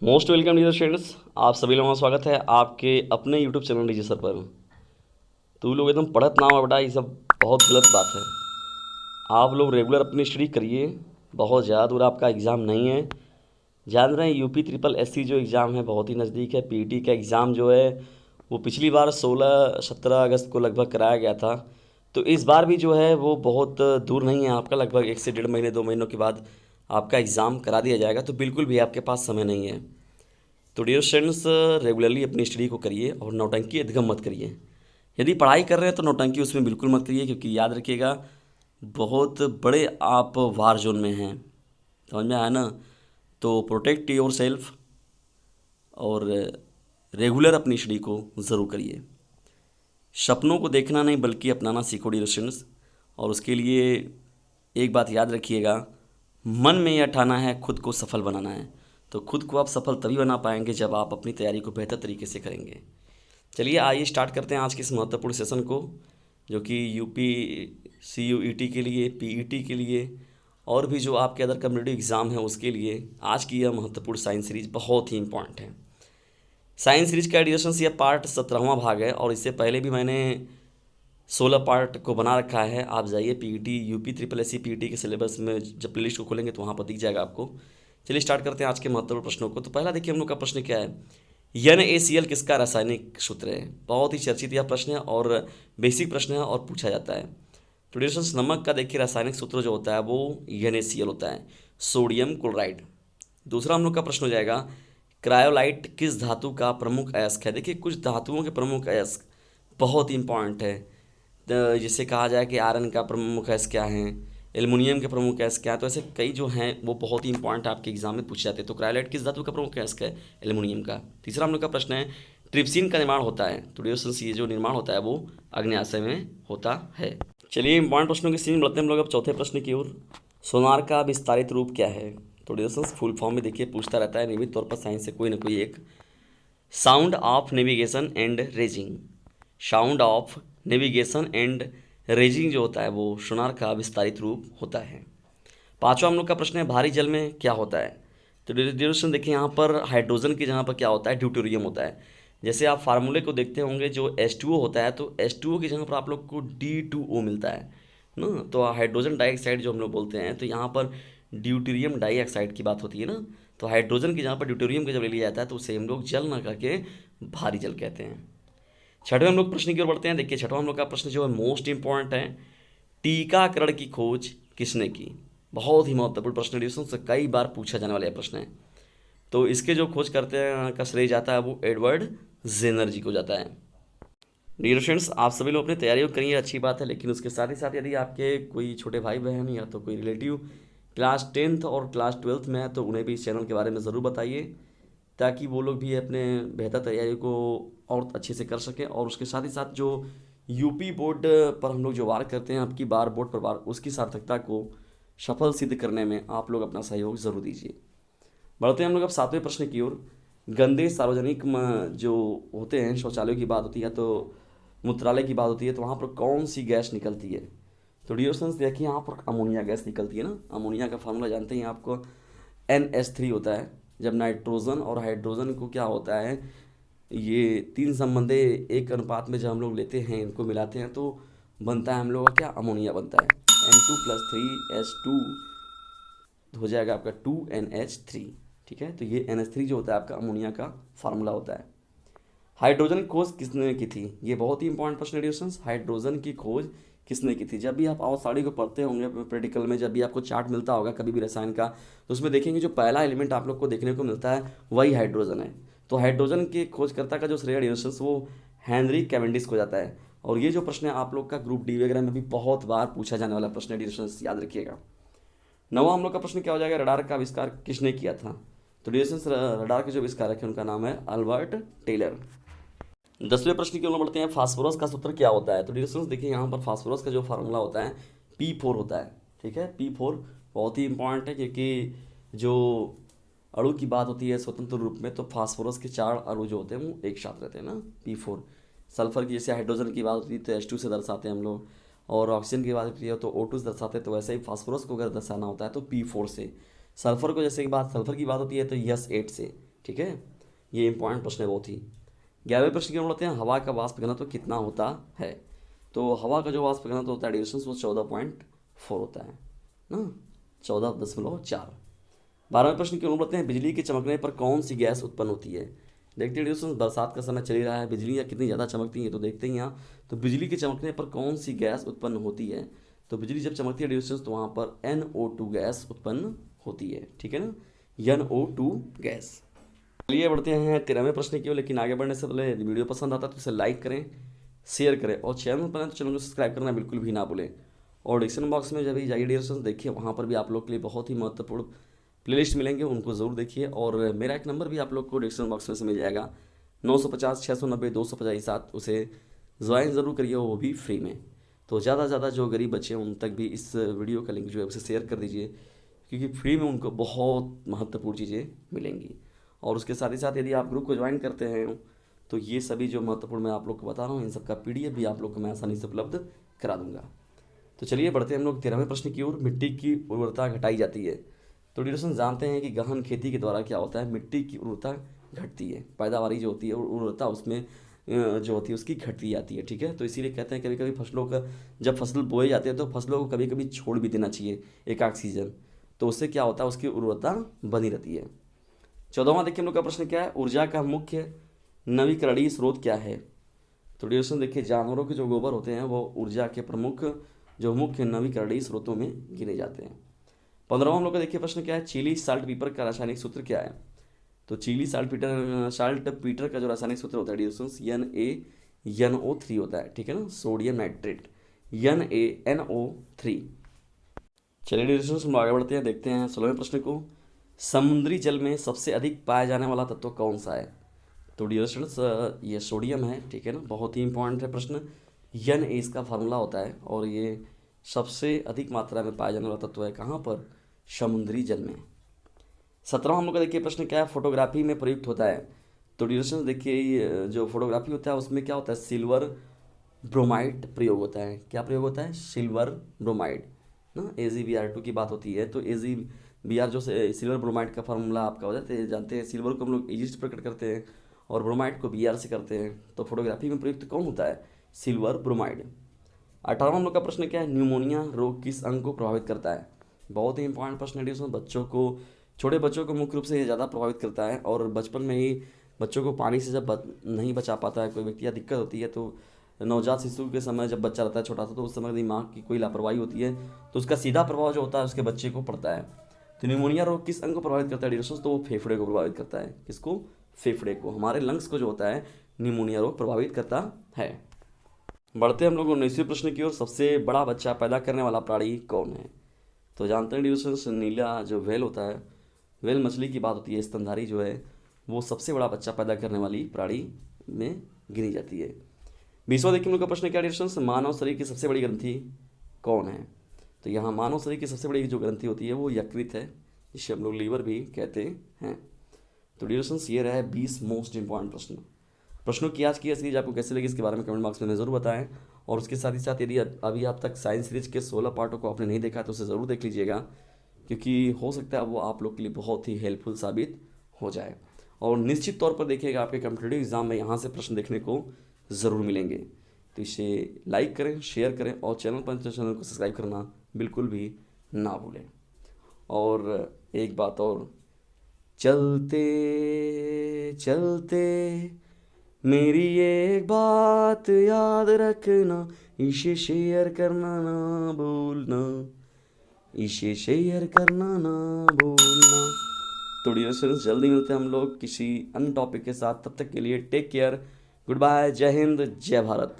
Most welcome dear students. आप सभी लोगों का स्वागत है आपके अपने यूट्यूब चैनल रजिस्टर पर। तो लोग एकदम पढ़त ना हो बेटा, ये सब बहुत गलत बात है। आप लोग रेगुलर अपनी स्टडी करिए। बहुत ज़्यादा दूर आपका एग्ज़ाम नहीं है। जान रहे हैं यूपी ट्रिपल एससी जो एग्ज़ाम है बहुत ही नज़दीक है। पीईटी का एग्ज़ाम जो है वो पिछली बार 16-17 अगस्त को लगभग कराया गया था। तो इस बार भी जो है वो बहुत दूर नहीं है आपका, लगभग 1 से 1.5 महीने 2 महीनों के बाद आपका एग्ज़ाम करा दिया जाएगा। तो बिल्कुल भी आपके पास समय नहीं है। तो डियर स्टूडेंट्स, रेगुलरली अपनी स्टडी को करिए और नौटंकी एकदम मत करिए। यदि पढ़ाई कर रहे हैं तो नौटंकी उसमें बिल्कुल मत करिए, क्योंकि याद रखिएगा बहुत बड़े आप वार जोन में हैं। समझ में आया ना? तो प्रोटेक्ट योर सेल्फ और रेगुलर अपनी स्टडी को ज़रूर करिए। सपनों को देखना नहीं बल्कि अपनाना सीखो डियर स्टूडेंट्स। और उसके लिए एक बात याद रखिएगा, मन में यह ठाना है खुद को सफल बनाना है। तो खुद को आप सफल तभी बना पाएंगे जब आप अपनी तैयारी को बेहतर तरीके से करेंगे। चलिए आइए स्टार्ट करते हैं आज के इस महत्वपूर्ण सेशन को, जो कि यूपी CUET के लिए, पीईटी के लिए और भी जो आपके अदर कम्पिटिटिव एग्ज़ाम है उसके लिए आज की यह महत्वपूर्ण साइंस सीरीज बहुत ही इंपॉर्टेंट है। साइंस सीरीज का एडिशन ये पार्ट 17वां भाग है और इससे पहले भी मैंने 16 पार्ट को बना रखा है। आप जाइए PET UP triple SC PET के सिलेबस में जब प्लेलिस्ट को खोलेंगे तो वहाँ पर दिख जाएगा आपको। चलिए स्टार्ट करते हैं आज के महत्वपूर्ण प्रश्नों को। तो पहला देखिए हम लोग का प्रश्न क्या है, NaCl किसका रासायनिक सूत्र है। बहुत ही चर्चित यह प्रश्न है और बेसिक प्रश्न है और पूछा जाता है। तो डिस्टेंस नमक का देखिए रासायनिक सूत्र जो होता है वो NaCl होता है, सोडियम क्लोराइड। दूसरा हम लोग का प्रश्न हो जाएगा, क्रायोलाइट किस धातु का प्रमुख अयस्क है। देखिए कुछ धातुओं के प्रमुख अयस्क बहुत ही इंपॉर्टेंट है। जिसे कहा जाए कि आयरन का प्रमुख अयस्क क्या है, एल्युमिनियम के प्रमुख अयस्क क्या है। तो ऐसे कई जो हैं वो बहुत ही इंपॉर्टेंट आपके एग्जाम में पूछे जाते हैं। तो क्रायोलाइट किस धातु का प्रमुख अयस्क है, एल्युमिनियम का। तीसरा हम लोग का प्रश्न है, ट्रिप्सिन का निर्माण होता है। तो डिओसन्स ये जो निर्माण होता है वो अग्न्याशय में होता है। चलिए इंपॉर्टेंट प्रश्नों की सीरीज बढ़ते हैं हम लोग अब चौथे प्रश्न की ओर। सोनार का विस्तारित रूप क्या है। तो डिओसन्स फुल फॉर्म में देखिए पूछता रहता है नियमित तौर पर साइंस से कोई ना कोई एक। Sound of navigation and raising. Sound of navigation and raising जो होता है वो सोनार का विस्तारित रूप होता है। पांचवा हम लोग का प्रश्न है, भारी जल में क्या होता है। तो ड्यूरेशन देखिए यहाँ पर हाइड्रोजन की जगह पर क्या होता है, ड्यूटेरियम होता है। जैसे आप फार्मूले को देखते होंगे जो H2O होता है, तो H2O की जगह पर आप लोग को D2O मिलता है ना। तो हाइड्रोजन डाइऑक्साइड जो हम लोग बोलते हैं, तो यहाँ पर ड्यूटेरियम डाइऑक्साइड की बात होती है ना। तो हाइड्रोजन की जगह पर ड्यूटेरियम का जब ले लिया जाता है तो उसे हम लोग जल ना करके भारी जल कहते हैं। छठवें हम लोग प्रश्न की ओर बढ़ते हैं। देखिए छठवां हम लोग का प्रश्न जो है मोस्ट इंपॉर्टेंट है, टीकाकरण की खोज किसने की। बहुत ही महत्वपूर्ण प्रश्न, एडिशन से कई बार पूछा जाने वाला यह प्रश्न है। तो इसके जो खोज करते हैं का श्रेय जाता है वो एडवर्ड जेनर जी को जाता है। डियर फ्रेंड्स, आप सभी लोग अपनी तैयारी करिए, अच्छी बात है। लेकिन उसके साथ ही साथ यदि आपके कोई छोटे भाई बहन या तो कोई रिलेटिव क्लास 10th और क्लास 12th में है तो उन्हें भी इस चैनल के बारे में ज़रूर बताइए, ताकि वो लोग भी अपने बेहतर तैयारी को और अच्छे से कर सकें। और उसके साथ ही साथ जो यूपी बोर्ड पर हम लोग जो वार करते हैं, आपकी बार बोर्ड पर वार, उसकी सार्थकता को सफल सिद्ध करने में आप लोग अपना सहयोग ज़रूर दीजिए। बढ़ते हैं हम लोग अब सातवें प्रश्न की ओर। गंदे सार्वजनिक जो होते हैं, शौचालयों की बात होती है, तो मूत्रालय की बात होती है, तो वहाँ पर कौन सी गैस निकलती है। तो डियर फ्रेंड्स देखिए यहाँ पर अमोनिया गैस निकलती है ना। अमोनिया का फार्मूला जानते हैं आपको, NH3 होता है। जब नाइट्रोजन और हाइड्रोजन को क्या होता है, ये तीन संबंधे एक अनुपात में जब हम लोग लेते हैं, इनको मिलाते हैं तो बनता है हम लोग का क्या, अमोनिया बनता है। N2+3H2 हो जाएगा आपका 2NH3। ठीक है, तो ये NH3 जो होता है आपका अमोनिया का फार्मूला होता है। हाइड्रोजन की खोज किसने की थी, ये बहुत ही इंपॉर्टेंट प्रश्न एडिशंस। हाइड्रोजन की खोज किसने की थी। जब भी आप साड़ी को पढ़ते होंगे प्रैक्टिकल में, जब भी आपको चार्ट मिलता होगा कभी भी रसायन का, तो उसमें देखेंगे जो पहला एलिमेंट आप लोग को देखने को मिलता है वही हाइड्रोजन है। तो हाइड्रोजन के खोजकर्ता का जो श्रेय एडिशंस वो हेनरी कैवेंडिश को जाता है। और ये जो प्रश्न है आप लोग का ग्रुप डी वगैरह में भी बहुत बार पूछा जाने वाला प्रश्न एडिशंस, याद रखिएगा। नवा हम लोग का प्रश्न क्या हो जाएगा, रडार का आविष्कार किसने किया था। तो डिस्टेंस रडार के जो आविष्कारक है उनका नाम है अल्बर्ट टेलर। 10वें प्रश्न की ओर बढ़ते हैं, फास्फोरस का सूत्र क्या होता है। तो डिस्टेंस देखिए यहाँ पर फास्फोरस का जो फार्मूला होता है P4 होता है। ठीक है, P4 बहुत ही इंपॉर्टेंट है, क्योंकि जो अणु की बात होती है स्वतंत्र रूप में, तो फास्फोरस के 4 अणु जो होते हैं वो एक साथ रहते हैं ना, P4। सल्फर की जैसे हाइड्रोजन की बात होती है तो H2 से दर्शाते हैं हम लोग, और ऑक्सीजन की बात होती है तो O2 से दर्शाते हैं। तो वैसे ही फास्फोरस को अगर दर्शाना होता है तो P4 से। सल्फर को जैसे की बात, सल्फर की बात होती है तो S8 से। ठीक है, ये इंपॉर्टेंट प्रश्न है बहुत ही। 11वें प्रश्न की ओर बढ़ते हैं, हवा का वाष्प घनत्व कितना होता है? तो हवा का जो वाष्प घनत्व होता है ड्यूरेशन वो 14.4 होता है ना, 14.4। 12वें प्रश्न की ओर बढ़ते हैं, बिजली के चमकने पर कौन सी गैस उत्पन्न होती है? देखते हैं ड्यूरेशन, बरसात का समय चल ही रहा है, बिजलियाँ कितनी ज़्यादा चमकती हैं तो देखते हैं यहाँ। तो बिजली के चमकने पर कौन सी गैस उत्पन्न होती है? तो बिजली जब चमकती है ड्यूरेशन तो वहाँ पर NO2 गैस उत्पन्न होती है, ठीक है ना, NO2 गैस। चलिए बढ़ते हैं 13वें प्रश्न की ओर, लेकिन आगे बढ़ने से पहले वीडियो पसंद आता है तो इसे लाइक करें, शेयर करें और चैनल पर तो चैनल को सब्सक्राइब करना बिल्कुल भी ना भूलें। और डिस्क्रिप्शन बॉक्स में जब भी जाइए ड्यूरेशन देखिए, वहाँ पर भी आप लोग के लिए बहुत ही महत्वपूर्ण प्लेलिस्ट मिलेंगे, उनको ज़रूर देखिए। और मेरा एक नंबर भी आप लोग को डिस्क्रिप्शन बॉक्स में से मिल जाएगा, 950 690 257, उसे ज्वाइन ज़रूर करिए, वो भी फ्री में। तो ज़्यादा से ज़्यादा जो गरीब बच्चे हैं उन तक भी इस वीडियो का लिंक जो है उसे शेयर कर दीजिए, क्योंकि फ्री में उनको बहुत महत्वपूर्ण चीज़ें मिलेंगी। और उसके साथ ही साथ यदि आप ग्रुप को ज्वाइन करते हैं तो ये सभी जो महत्वपूर्ण मैं आप लोग को बता रहा हूँ इन सब का PDF भी आप लोग को मैं आसानी से उपलब्ध करा दूंगा। तो चलिए बढ़ते हैं हम लोग 13वें प्रश्न की ओर, मिट्टी की उर्वरता घटाई जाती है। तो ड्यूरेशन जानते हैं कि गहन खेती के द्वारा क्या होता है, मिट्टी की उर्वरता घटती है, पैदावारी जो होती है उर्वरता उसमें जो होती है उसकी घटती जाती है, ठीक है। तो इसीलिए कहते हैं कभी कभी फसलों का जब फसल बोए जाते हैं तो फसलों को कभी कभी छोड़ भी देना चाहिए एक आध सीजन, तो उससे क्या होता है उसकी उर्वरता बनी रहती है। 14वां देखिए हम लोग का प्रश्न क्या है, ऊर्जा का मुख्य नवीकरणीय स्रोत क्या है? तो ड्यूरेशन देखिए, जानवरों के जो गोबर होते हैं वो ऊर्जा के प्रमुख जो मुख्य नवीकरणीय स्रोतों में गिने जाते हैं। 15वां हम लोग का देखिए प्रश्न क्या है, चिली साल्ट पीपर का रासायनिक सूत्र क्या है? तो चिली साल्ट पीटर का जो रासायनिक सूत्र होता है ड्यूरेशन NaNO3 होता है, ठीक है ना, सोडियम नाइट्रेट NaNO3। चलिए ड्यूरेशन हम आगे बढ़ते हैं, देखते हैं 16वें प्रश्न को, समुद्री जल में सबसे अधिक पाया जाने वाला तत्व कौन सा है? तो ड्यूरेशन ये सोडियम है, ठीक है ना, बहुत ही इंपॉर्टेंट है प्रश्न। Na इसका फार्मूला होता है और ये सबसे अधिक मात्रा में पाया जाने वाला तत्व है कहाँ पर? समुद्री जल में। 17वां हम लोग का देखिए प्रश्न क्या है, फोटोग्राफी में प्रयुक्त होता है? तो ड्यूरेशन देखिए, जो फोटोग्राफी होता है उसमें क्या होता है, सिल्वर ब्रोमाइड प्रयोग होता है। क्या प्रयोग होता है? सिल्वर ब्रोमाइड ना, AgBr2 की बात होती है। तो AgBr जो सिल्वर ब्रोमाइड का फार्मूला आपका हो जाता है, जानते हैं सिल्वर को हम लोग Ag से प्रकट करते हैं और ब्रोमाइड को Br से करते हैं। तो फोटोग्राफी में प्रयुक्त कौन होता है? Silver bromide. 18वां हम लोग का प्रश्न क्या है, न्यूमोनिया रोग किस अंग को प्रभावित करता है? बहुत ही इंपॉर्टेंट प्रश्न है ड्यूरेशन, बच्चों को, छोटे बच्चों को मुख्य रूप से ये ज़्यादा प्रभावित करता है। और बचपन में ही बच्चों को पानी से जब नहीं बचा पाता है कोई व्यक्ति या दिक्कत होती है, तो नवजात शिशु के समय जब बच्चा रहता है छोटा सा, तो उस समय दिमाग की कोई लापरवाही होती है तो उसका सीधा प्रभाव जो होता है उसके बच्चे को पड़ता है। तो न्यूमोनिया रोग किस अंग को प्रभावित करता है ड्यूरेशन? तो वो फेफड़े को प्रभावित करता है। किसको? फेफड़े को, हमारे लंग्स को जो होता है न्यूमोनिया रोग प्रभावित करता है। बढ़ते हम लोग 19वें प्रश्न की ओर, सबसे बड़ा बच्चा पैदा करने वाला प्राणी कौन है? तो जानते हैं ड्यूरेशन, नीला जो व्हेल होता है, व्हेल मछली की बात होती है, स्तनधारी जो है वो सबसे बड़ा बच्चा पैदा करने वाली प्राणी में गिनी जाती है। 20वां देखिए हम लोग का प्रश्न क्या ड्यूरेशन, मानव शरीर की सबसे बड़ी ग्रंथि कौन है? तो यहाँ मानव शरीर की सबसे बड़ी जो ग्रंथि होती है वो यकृत है, जिसे हम लोग लीवर भी कहते हैं। तो ड्यूरेशन ये रहा है 20 मोस्ट इंपॉर्टेंट प्रश्नों की आज की सीरीज आपको कैसे लगी इसके बारे में कमेंट बॉक्स में ज़रूर बताएं। और उसके साथ ही साथ यदि अभी आप तक साइंस सीरीज के 16 पार्टों को आपने नहीं देखा तो उसे ज़रूर देख लीजिएगा, क्योंकि हो सकता है वो आप लोग के लिए बहुत ही हेल्पफुल साबित हो जाए। और निश्चित तौर पर देखिएगा आपके कॉम्पिटिटिव एग्जाम में यहाँ से प्रश्न देखने को ज़रूर मिलेंगे। तो इसे लाइक करें, शेयर करें और चैनल को सब्सक्राइब करना बिल्कुल भी ना भूलें। और एक बात और, चलते चलते मेरी एक बात याद रखना, इसे शेयर करना ना भूलना, इसे शेयर करना ना भूलना। तो डियर जल्दी मिलते हैं हम लोग किसी अन्य टॉपिक के साथ, तब तक के लिए टेक केयर, गुड बाय, जय हिंद, जय भारत।